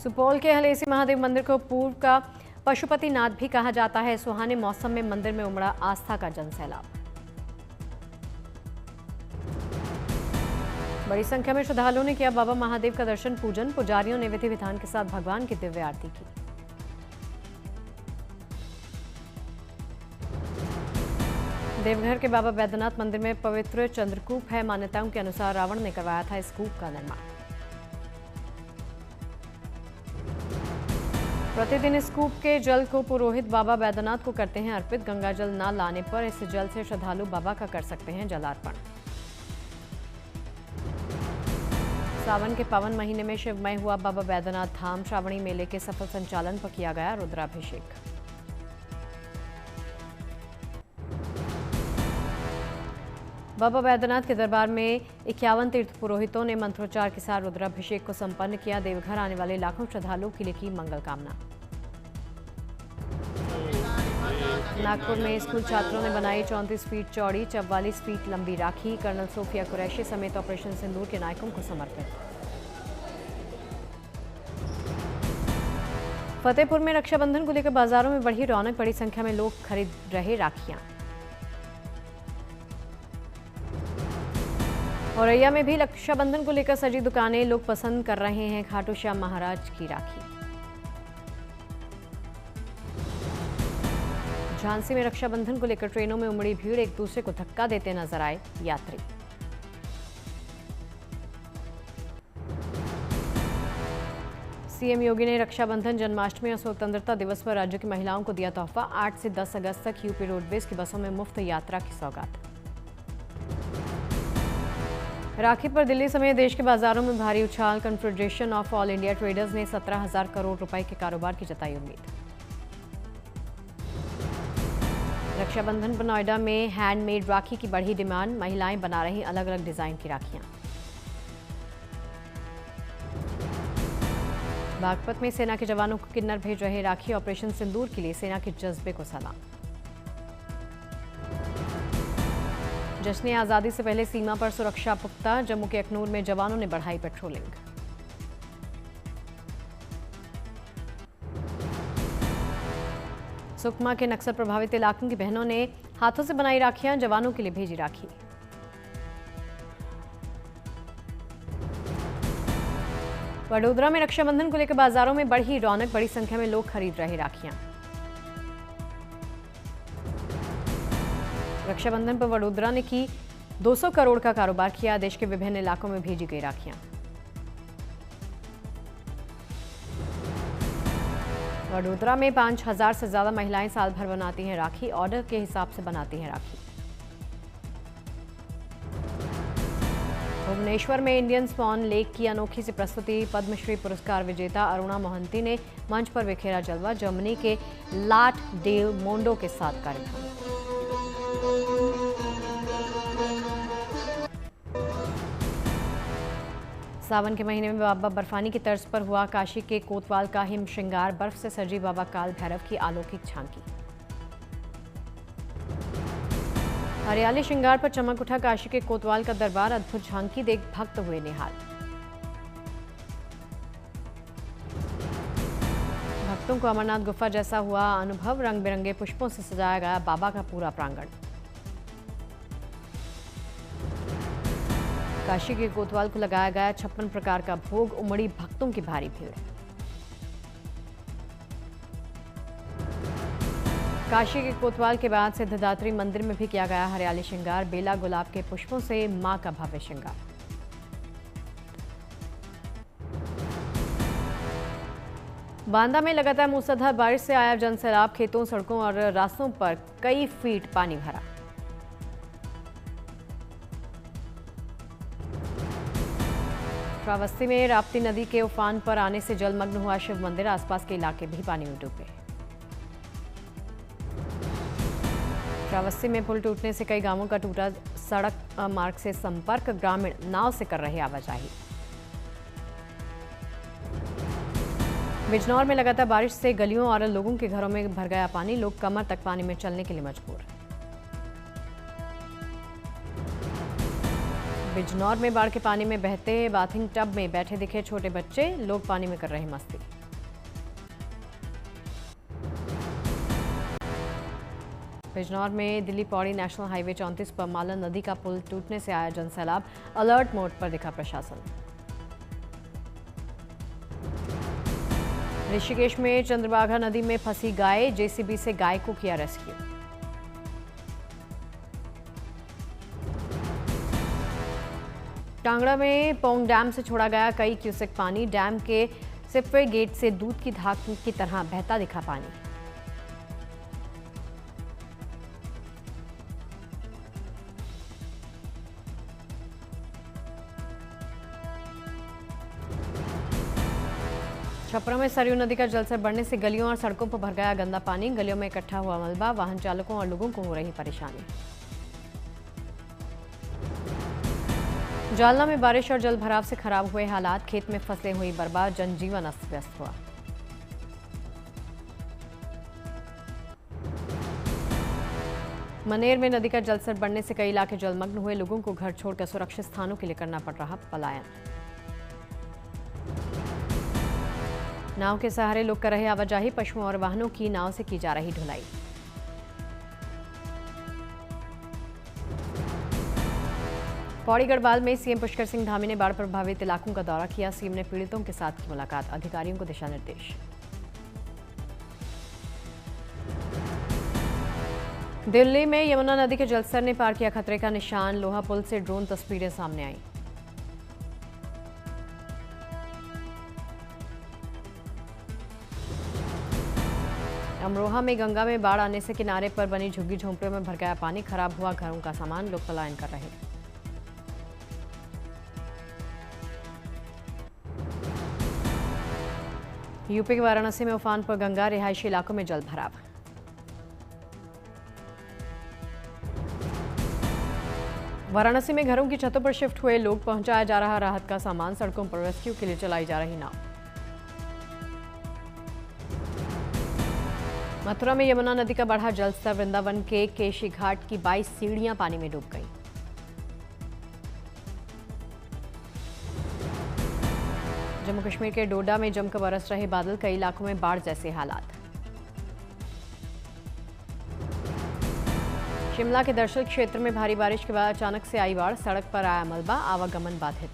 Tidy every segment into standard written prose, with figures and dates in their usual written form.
सुपौल के हलेसी महादेव मंदिर को पूर्व का पशुपतिनाथ भी कहा जाता है। सुहाने मौसम में मंदिर में उमड़ा आस्था का जनसैलाब। बड़ी संख्या में श्रद्धालुओं ने किया बाबा महादेव का दर्शन पूजन। पुजारियों ने विधि विधान के साथ भगवान की दिव्य आरती की। देवघर के बाबा बैद्यनाथ मंदिर में पवित्र चंद्रकूप है। मान्यताओं के अनुसार रावण ने करवाया था इस कूप का निर्माण। प्रतिदिन इस कूप के जल को पुरोहित बाबा बैद्यनाथ को करते हैं अर्पित। गंगा जल न लाने पर इस जल से श्रद्धालु बाबा का कर सकते हैं जलार्पण। सावन के पावन महीने में शिवमय हुआ बाबा बैद्यनाथ धाम। श्रावणी मेले के सफल संचालन पर किया गया रुद्राभिषेक। बाबा बैद्यनाथ के दरबार में 51 तीर्थ पुरोहितों ने मंत्रोच्चार के साथ रुद्राभिषेक को संपन्न किया। देवघर आने वाले लाखों श्रद्धालुओं के लिए की मंगल कामना। नागपुर में स्कूल छात्रों ने बनाई 34 फीट चौड़ी 44 फीट लंबी राखी। कर्नल सोफिया कुरैशी समेत ऑपरेशन सिंदूर के नायकों को समर्पित। फतेहपुर में रक्षाबंधन को लेकर बाजारों में बढ़ी रौनक। बड़ी संख्या में लोग खरीद रहे राखियां। औरैया में भी रक्षाबंधन को लेकर सजी दुकानें। लोग पसंद कर रहे हैं खाटू श्याम महाराज की राखी। झांसी में रक्षाबंधन को लेकर ट्रेनों में उमड़ी भीड़। एक दूसरे को धक्का देते नजर आए यात्री। सीएम योगी ने रक्षाबंधन, जन्माष्टमी और स्वतंत्रता दिवस पर राज्य की महिलाओं को दिया तोहफा। 8 से 10 अगस्त तक यूपी रोडवेज की बसों में मुफ्त यात्रा की सौगात। राखी पर दिल्ली समेत देश के बाजारों में भारी उछाल। Confederation of all India traders ने 17,000 करोड़ रुपए के कारोबार की जताई उम्मीद। रक्षाबंधन पर नोएडा में हैंडमेड राखी की बढ़ी डिमांड। महिलाएं बना रही अलग अलग डिजाइन की राखियां। बागपत में सेना के जवानों को किन्नर भेज रहे राखी। ऑपरेशन सिंदूर के लिए सेना के जज्बे को सलाम। जश्न आजादी से पहले सीमा पर सुरक्षा पुख्ता। जम्मू के अखनूर में जवानों ने बढ़ाई पेट्रोलिंग। सुकमा के नक्सल प्रभावित इलाकों की बहनों ने हाथों से बनाई राखियां। जवानों के लिए भेजी राखी। वडोदरा में रक्षाबंधन को लेकर बाजारों में बढ़ी रौनक। बड़ी संख्या में लोग खरीद रहे राखियां। रक्षाबंधन पर वडोदरा ने की 200 करोड़ का कारोबार किया। देश के विभिन्न इलाकों में भेजी गई राखियां। वडोदरा में 5,000 से ज्यादा महिलाएं साल भर बनाती हैं राखी। ऑर्डर के हिसाब से बनाती हैं राखी। भुवनेश्वर में इंडियन स्पॉन लेक की अनोखी सी प्रस्तुति। पद्मश्री पुरस्कार विजेता अरुणा मोहंती ने मंच पर बिखेरा जलवा। जर्मनी के लाट डेल मोंडो के साथ कार्यक्रम। सावन के महीने में बाबा बर्फानी की तर्ज पर हुआ काशी के कोतवाल का हिम श्रृंगार। बर्फ से सजी बाबा काल भैरव की अलौकिक झांकी। हरियाली श्रृंगार पर चमक उठा काशी के कोतवाल का दरबार। अद्भुत झांकी देख भक्त हुए निहाल। भक्तों को अमरनाथ गुफा जैसा हुआ अनुभव। रंग बिरंगे पुष्पों से सजाया गया बाबा का पूरा प्रांगण। काशी के कोतवाल को लगाया गया 56 प्रकार का भोग। उमड़ी भक्तों की भारी भीड़। काशी के कोतवाल के बाद सिद्धदात्री मंदिर में भी किया गया हरियाली श्रृंगार। बेला गुलाब के पुष्पों से मां का भव्य श्रृंगार। बांदा में लगातार मूसलाधार बारिश से आया जनसैलाब। खेतों, सड़कों और रास्तों पर कई फीट पानी भरा। श्रावस्ती में राप्ती नदी के उफान पर आने से जलमग्न हुआ शिव मंदिर। आसपास के इलाके भी पानी में डूबे। श्रावस्ती में पुल टूटने से कई गांवों का टूटा सड़क मार्ग से संपर्क। ग्रामीण नाव से कर रहे आवाजाही। बिजनौर में लगातार बारिश से गलियों और लोगों के घरों में भर गया पानी। लोग कमर तक पानी में चलने के लिए मजबूर। बिजनौर में बाढ़ के पानी में बहते बाथिंग टब में बैठे दिखे छोटे बच्चे, लोग पानी में कर रहे मस्ती। बिजनौर में दिल्ली पौड़ी नेशनल हाईवे 34 पर मालन नदी का पुल टूटने से आया जनसैलाब, अलर्ट मोड पर दिखा प्रशासन। ऋषिकेश में चंद्रभागा नदी में फंसी गाय, जेसीबी से गाय को किया रेस्क्यू। कांगड़ा में पोंग डैम से छोड़ा गया कई क्यूसेक पानी, डैम के सिपवे गेट से दूध की धाक की तरह बहता दिखा पानी। छपरा में सरयू नदी का जलस्तर बढ़ने से गलियों और सड़कों पर भर गया गंदा पानी, गलियों में इकट्ठा हुआ मलबा, वाहन चालकों और लोगों को हो रही परेशानी। जालना में बारिश और जल भराव से खराब हुए हालात, खेत में फसलें हुई बर्बाद, जनजीवन अस्त व्यस्त हुआ। मनेर में नदी का जलस्तर बढ़ने से कई इलाके जलमग्न हुए, लोगों को घर छोड़कर सुरक्षित स्थानों के लिए करना पड़ रहा पलायन। नाव के सहारे लोग कर रहे आवाजाही, पशुओं और वाहनों की नाव से की जा रही ढुलाई। पौड़ी गढ़वाल में सीएम पुष्कर सिंह धामी ने बाढ़ प्रभावित इलाकों का दौरा किया, सीएम ने पीड़ितों के साथ की मुलाकात, अधिकारियों को दिशा निर्देश। दिल्ली में यमुना नदी के जलस्तर ने पार किया खतरे का निशान, लोहा पुल से ड्रोन तस्वीरें सामने आई। अमरोहा में गंगा में बाढ़ आने से किनारे पर बनी झुग्गी झोंपड़ियों में भर गया पानी, खराब हुआ घरों का सामान, लोग पलायन कर रहे। यूपी के वाराणसी में उफान पर गंगा, रिहायशी इलाकों में जल भराव। वाराणसी में घरों की छतों पर शिफ्ट हुए लोग, पहुंचाया जा रहा राहत का सामान, सड़कों पर रेस्क्यू के लिए चलाई जा रही नाव। मथुरा में यमुना नदी का बढ़ा जलस्तर, वृंदावन के केशी घाट की 22 सीढ़ियां पानी में डूब गईं। जम्मू कश्मीर के डोडा में जमकर बरस रहे बादल, कई इलाकों में बाढ़ जैसे हालात। शिमला के दर्शल क्षेत्र में भारी बारिश के बाद अचानक से आई बाढ़, सड़क पर आया मलबा, आवागमन बाधित।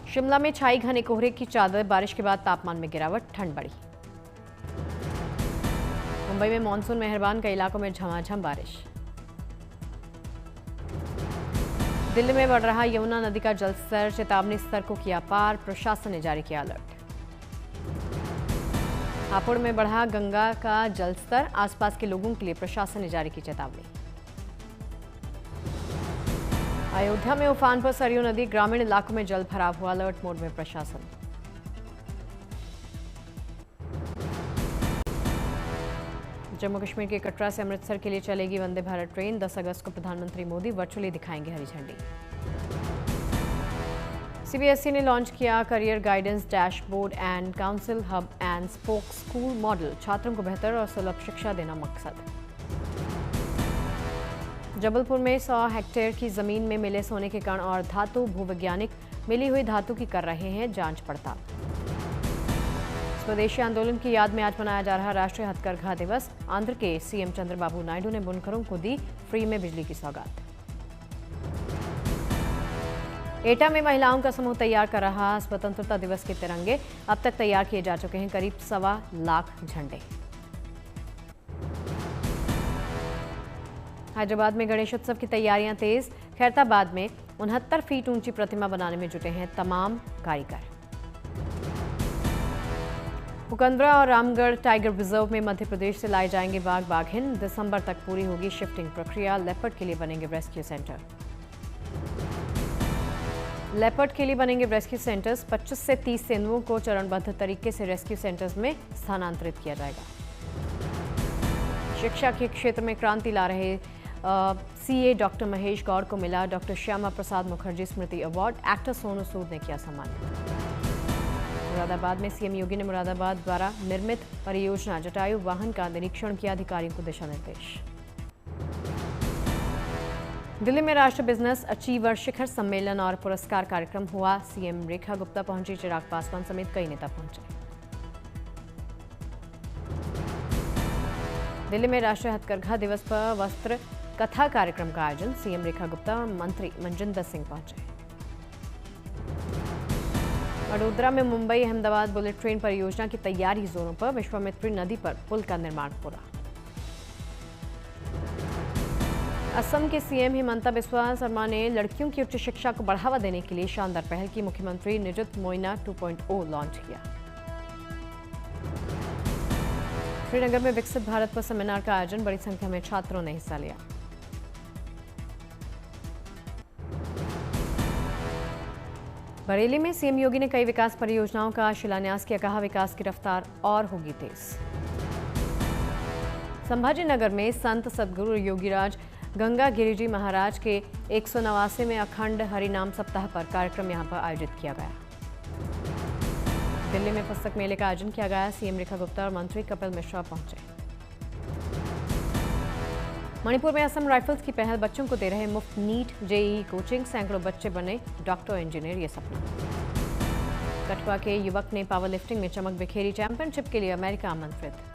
शिमला में छाई घने कोहरे की चादर, बारिश के बाद तापमान में गिरावट, ठंड बढ़ी। मुंबई में मानसून मेहरबान, कई इलाकों में झमाझम बारिश। दिल्ली में बढ़ रहा यमुना नदी का जलस्तर, चेतावनी स्तर को किया पार, प्रशासन ने जारी किया अलर्ट। हापुड़ में बढ़ा गंगा का जलस्तर, आसपास के लोगों के लिए प्रशासन ने जारी की चेतावनी। अयोध्या में उफान पर सरयू नदी, ग्रामीण इलाकों में जल भराव हुआ, अलर्ट मोड में प्रशासन। जम्मू कश्मीर के कटरा से अमृतसर के लिए चलेगी वंदे भारत ट्रेन, 10 अगस्त को प्रधानमंत्री मोदी वर्चुअली दिखाएंगे हरी झंडी। सीबीएसई ने लॉन्च किया career guidance dashboard and council hub and spoke school model, छात्रों को बेहतर और सुलभ शिक्षा देना मकसद। जबलपुर में 100 हेक्टेयर की जमीन में मिले सोने के कण और धातु, भूवैज्ञानिक मिली हुई धातु की कर रहे हैं जांच पड़ताल। स्वदेशी आंदोलन की याद में आज मनाया जा रहा राष्ट्रीय हथकरघा दिवस, आंध्र के सीएम चंद्रबाबू नायडू ने बुनकरों को दी फ्री में बिजली की सौगात। एटा में महिलाओं का समूह तैयार कर रहा स्वतंत्रता दिवस के तिरंगे, अब तक तैयार किए जा चुके हैं करीब 1.25 लाख झंडे। हैदराबाद में गणेशोत्सव की तैयारियां तेज, खैरताबाद में 69 फीट ऊंची प्रतिमा बनाने में जुटे हैं तमाम कारीगर। मुकंदरा और रामगढ़ टाइगर रिजर्व में मध्य प्रदेश से लाए जाएंगे बाघ बाघिन, दिसंबर तक पूरी होगी शिफ्टिंग प्रक्रिया, लेपर्ड के लिए बनेंगे रेस्क्यू सेंटर। लेपर्ड के लिए बनेंगे रेस्क्यू सेंटर्स, 25 से 30 तेंदुओं को चरणबद्ध तरीके से रेस्क्यू सेंटर्स में स्थानांतरित किया जाएगा। शिक्षा के क्षेत्र में क्रांति ला रहे सीए डॉक्टर महेश गौड़ को मिला डॉक्टर श्यामा प्रसाद मुखर्जी स्मृति अवार्ड, एक्टर सोनू सूद ने किया सम्मानित। मुरादाबाद में सीएम योगी ने मुरादाबाद द्वारा निर्मित परियोजना जटायु वाहन का निरीक्षण किया, अधिकारियों को दिशा निर्देश। दिल्ली में राष्ट्रीय बिजनेस अचीवर शिखर सम्मेलन और पुरस्कार कार्यक्रम हुआ। सीएम रेखा गुप्ता पहुंची, चिराग पासवान समेत कई नेता पहुंचे। दिल्ली में राष्ट्रीय हथकरघा दिवस पर वस्त्र कथा कार्यक्रम का आयोजन। सीएम रेखा गुप्ता और मंत्री मनजिंदर सिंह पहुंचे। वडोदरा में मुंबई अहमदाबाद बुलेट ट्रेन परियोजना की तैयारी जोरों पर। विश्वामित्री नदी पर पुल का निर्माण पूरा। असम के सीएम हिमंता बिस्वा शर्मा ने लड़कियों की उच्च शिक्षा को बढ़ावा देने के लिए शानदार पहल की। मुख्यमंत्री निजुत मोइना 2.0 लॉन्च किया। श्रीनगर में विकसित भारत पर सेमिनार का आयोजन, बड़ी संख्या में छात्रों ने हिस्सा लिया। बरेली में सीएम योगी ने कई विकास परियोजनाओं का शिलान्यास किया, कहा विकास की रफ्तार और होगी तेज। संभाजीनगर में संत सद्गुरु योगीराज गंगा गिरिजी महाराज के 189वें अखंड हरिनाम सप्ताह पर कार्यक्रम यहां पर आयोजित किया गया। दिल्ली में पुस्तक मेले का आयोजन किया गया। सीएम रेखा गुप्ता और मंत्री कपिल मिश्रा पहुंचे। मणिपुर में असम राइफल्स की पहल, बच्चों को दे रहे मुफ्त नीट जेईई कोचिंग। सैकड़ों बच्चे बने डॉक्टर इंजीनियर, ये सपना। कठुआ के युवक ने पावर लिफ्टिंग में चमक बिखेरी, चैंपियनशिप के लिए अमेरिका आमंत्रित।